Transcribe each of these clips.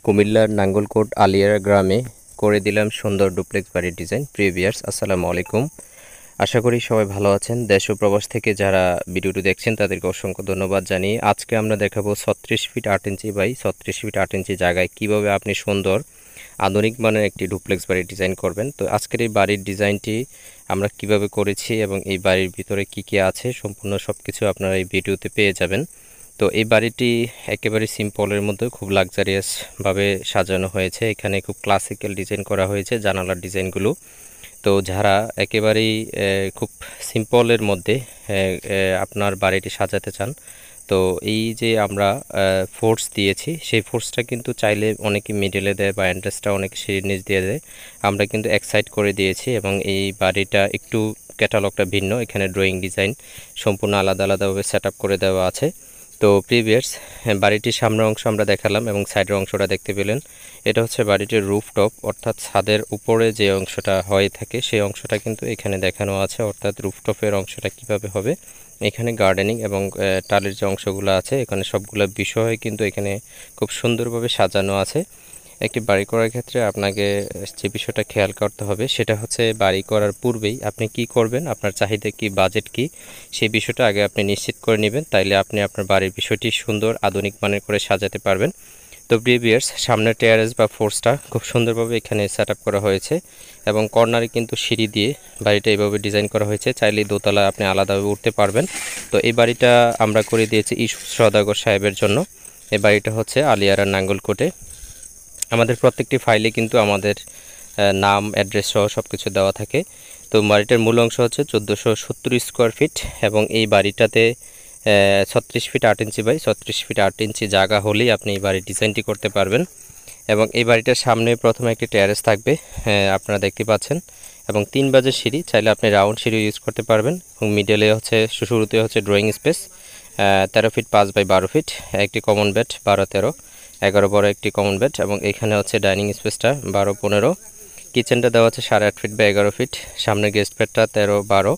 কুমিল্লার নাঙ্গলকোট আলিয়ারা গ্রামে করে দিলাম সুন্দর ডুপ্লেক্স বাড়ির ডিজাইন। প্রিয় ভিউয়ার্স, আসসালামু আলাইকুম। আশা করি সবাই ভালো আছেন। দেশ ও প্রবাস থেকে যারা ভিডিওটি দেখছেন তাদেরকে অসংখ্য ধন্যবাদ জানিয়ে আজকে আমরা দেখাবো 36 ফিট 8 ইঞ্চি বাই 36 ফিট 8 ইঞ্চি জায়গায় কিভাবে আপনি সুন্দর আধুনিক মানের একটি ডুপ্লেক্স বাড়ির ডিজাইন করবেন। তো আজকের এই বাড়ির ডিজাইনটি আমরা কিভাবে করেছি এবং এই বাড়ির ভিতরে কি কি আছে সম্পূর্ণ সবকিছু আপনারা এই ভিডিওতে পেয়ে যাবেন। তো এই বাড়িটি একেবারে সিম্পলের মধ্যে খুব লাক্সারিয়াস ভাবে সাজানো হয়েছে। এখানে খুব ক্লাসিক্যাল ডিজাইন করা হয়েছে জানালার ডিজাইনগুলো। তো যারা একেবারেই খুব সিম্পলের মধ্যে আপনার বাড়িটি সাজাতে চান, তো এই যে আমরা ফোর্স দিয়েছি সেই ফোর্সটা কিন্তু চাইলে অনেকে মিডলে দেয় বা এন্ট্রেসটা অনেকে সিঁড়ির নিচ দিয়ে দেয়। আমরা কিন্তু এক সাইড করে দিয়েছি এবং এই বাড়িটা একটু ক্যাটালগটা ভিন্ন। এখানে ড্রয়িং ডিজাইন সম্পূর্ণ আলাদা আলাদাভাবে সেট আপ করে দেওয়া আছে। তো প্রিভিয়াস বাড়িটির সামনের অংশ আমরা দেখালাম এবং সাইডের অংশটা দেখতে পেলেন। এটা হচ্ছে বাড়িটির রুফটপ, অর্থাৎ ছাদের উপরে যে অংশটা হয়ে থাকে সেই অংশটা কিন্তু এখানে দেখানো আছে। অর্থাৎ রুফটপের অংশটা কিভাবে হবে, এখানে গার্ডেনিং এবং টালের যে অংশগুলো আছে এখানে সবগুলো বিষয় কিন্তু এখানে খুব সুন্দরভাবে সাজানো আছে। একটি বাড়ি করার ক্ষেত্রে আপনাকে যে বিষয়টা খেয়াল করতে হবে সেটা হচ্ছে বাড়ি করার পূর্বেই আপনি কি করবেন, আপনার চাহিদা কি, বাজেট কি, সেই বিষয়টা আগে আপনি নিশ্চিত করে নেবেন। তাইলে আপনি আপনার বাড়ির বিষয়টি সুন্দর আধুনিক মানের করে সাজাতে পারবেন। তো প্রিভিয়াস সামনের টেরাস বা ফোর্সটা খুব সুন্দরভাবে এখানে সেট আপ করা হয়েছে এবং কর্নারে কিন্তু সিঁড়ি দিয়ে বাড়িটা এইভাবে ডিজাইন করা হয়েছে। চাইলে দোতলা আপনি আলাদাভাবে উঠতে পারবেন। তো এই বাড়িটা আমরা করে দিয়েছি সওদাগর সাহেবের জন্য। এই বাড়িটা হচ্ছে আলিয়ারা নাঙ্গলকোটে। আমাদের প্রত্যেকটি ফাইলে কিন্তু আমাদের নাম, অ্যাড্রেস সহ সব কিছু দেওয়া থাকে। তো বাড়িটার মূল অংশ হচ্ছে 1470 স্কোয়ার ফিট এবং এই বাড়িটাতে 36 ফিট 8 ইঞ্চি বাই 36 ফিট 8 ইঞ্চি জায়গা হলেই আপনি এই বাড়ির ডিজাইনটি করতে পারবেন। এবং এই বাড়িটার সামনে প্রথমে একটি টেরেস থাকবে, আপনারা দেখতে পাচ্ছেন, এবং 3 বাজের সিঁড়ি। চাইলে আপনি রাউন্ড সিঁড়ি ইউজ করতে পারবেন। এবং মিডলে হচ্ছে শুরুতে হচ্ছে drawing space 13 feet 5 by 12 feet, একটি কমন বেড 12-13, 11 বড় একটি কমন বেড এবং এখানে হচ্ছে ডাইনিং স্পেসটা 12-15। কিচেনটা দেওয়া হচ্ছে 8.5 ফিট বাই 11 ফিট, সামনে গেস্ট বেডটা 13-12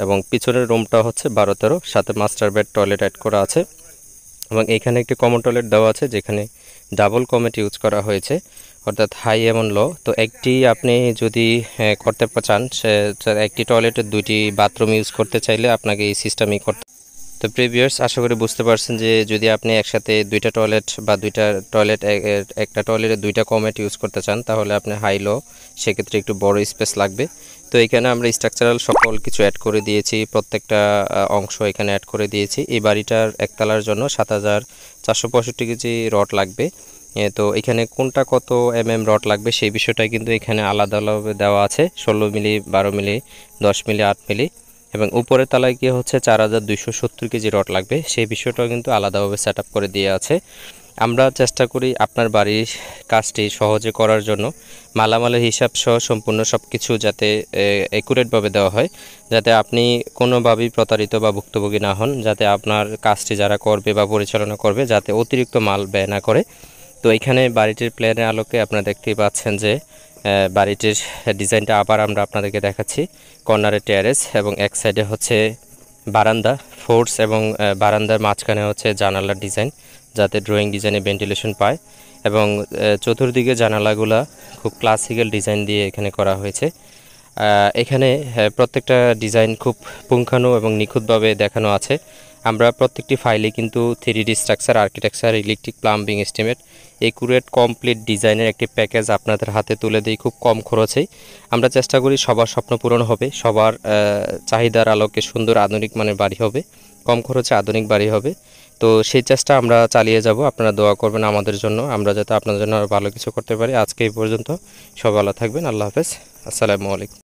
এবং পিছনের রুমটা হচ্ছে 12-13, সাথে মাস্টার বেড, টয়লেট অ্যাড করা আছে। এবং এখানে একটি কমন টয়লেট দেওয়া আছে যেখানে ডাবল কমেট ইউজ করা হয়েছে, অর্থাৎ হাই এবং লো। তো একটি আপনি যদি করতে চান, একটি টয়লেটের 2টি বাথরুম ইউজ করতে চাইলে আপনাকে এই সিস্টেমই করতে। তো প্রিভিয়াস আশা করি বুঝতে পারছেন যে যদি আপনি একসাথে 2টা টয়লেট বা 2টা টয়লেট, একটা টয়লেটে 2টা কমেট ইউজ করতে চান তাহলে আপনি হাই লো, সেক্ষেত্রে একটু বড় স্পেস লাগবে। তো এখানে আমরা স্ট্রাকচারাল সকল কিছু অ্যাড করে দিয়েছি, প্রত্যেকটা অংশ এখানে অ্যাড করে দিয়েছি। এই বাড়িটার একতলার জন্য 7465 কেজি রড লাগবে। তো এখানে কোনটা কত রড লাগবে সেই বিষয়টা কিন্তু এখানে আলাদা আলাদাভাবে দেওয়া আছে। 16 মিলি, 12 মিলি, 10 মিলি, 8 মিলি এবং উপরের তলায় গিয়ে হচ্ছে 4270 কেজি রড লাগবে, সেই বিষয়টাও কিন্তু আলাদাভাবে সেট আপ করে দিয়ে আছে। আমরা চেষ্টা করি আপনার বাড়ির কাজটি সহজে করার জন্য মালামালের হিসাব সহ সম্পূর্ণ সব কিছু যাতে অ্যাকুরেটভাবে দেওয়া হয়, যাতে আপনি কোনোভাবেই প্রতারিত বা ভুক্তভোগী না হন, যাতে আপনার কাজটি যারা করবে বা পরিচালনা করবে যাতে অতিরিক্ত মাল ব্যয় না করে। তো এখানে বাড়িটির প্ল্যানের আলোকে আপনারা দেখতেই পাচ্ছেন যে বাড়িটির ডিজাইনটা আবার আমরা আপনাদেরকে দেখাচ্ছি। কর্নারে টেরেস এবং এক সাইডে হচ্ছে বারান্দা, ফোর্স এবং বারান্দার মাঝখানে হচ্ছে জানালার ডিজাইন, যাতে ড্রয়িং ডিজাইনে ভেন্টিলেশন পায়। এবং চতুর্দিকে জানালাগুলা খুব ক্লাসিক্যাল ডিজাইন দিয়ে এখানে করা হয়েছে। এখানে প্রত্যেকটা ডিজাইন খুব পুঙ্খানু এবং নিখুঁতভাবে দেখানো আছে। আমরা প্রত্যেকটি ফাইলে কিন্তু 3D structure, architecture, electric, plumbing estimate, accurate complete ডিজাইনের একটি প্যাকেজ আপনাদের হাতে তুলে দিই খুব কম খরচেই। আমরা চেষ্টা করি সবার স্বপ্ন পূরণ হবে, সবার চাহিদার আলোকে সুন্দর আধুনিক মানের বাড়ি হবে, কম খরচে আধুনিক বাড়ি হবে। তো সেই চেষ্টা আমরা চালিয়ে যাব। আপনারা দোয়া করবেন আমাদের জন্য, আমরা যাতে আপনাদের জন্য আরও ভালো কিছু করতে পারি। আজকে এই পর্যন্ত, সব ভালো থাকবেন। আল্লাহ হাফেজ, আসসালামু আলাইকুম।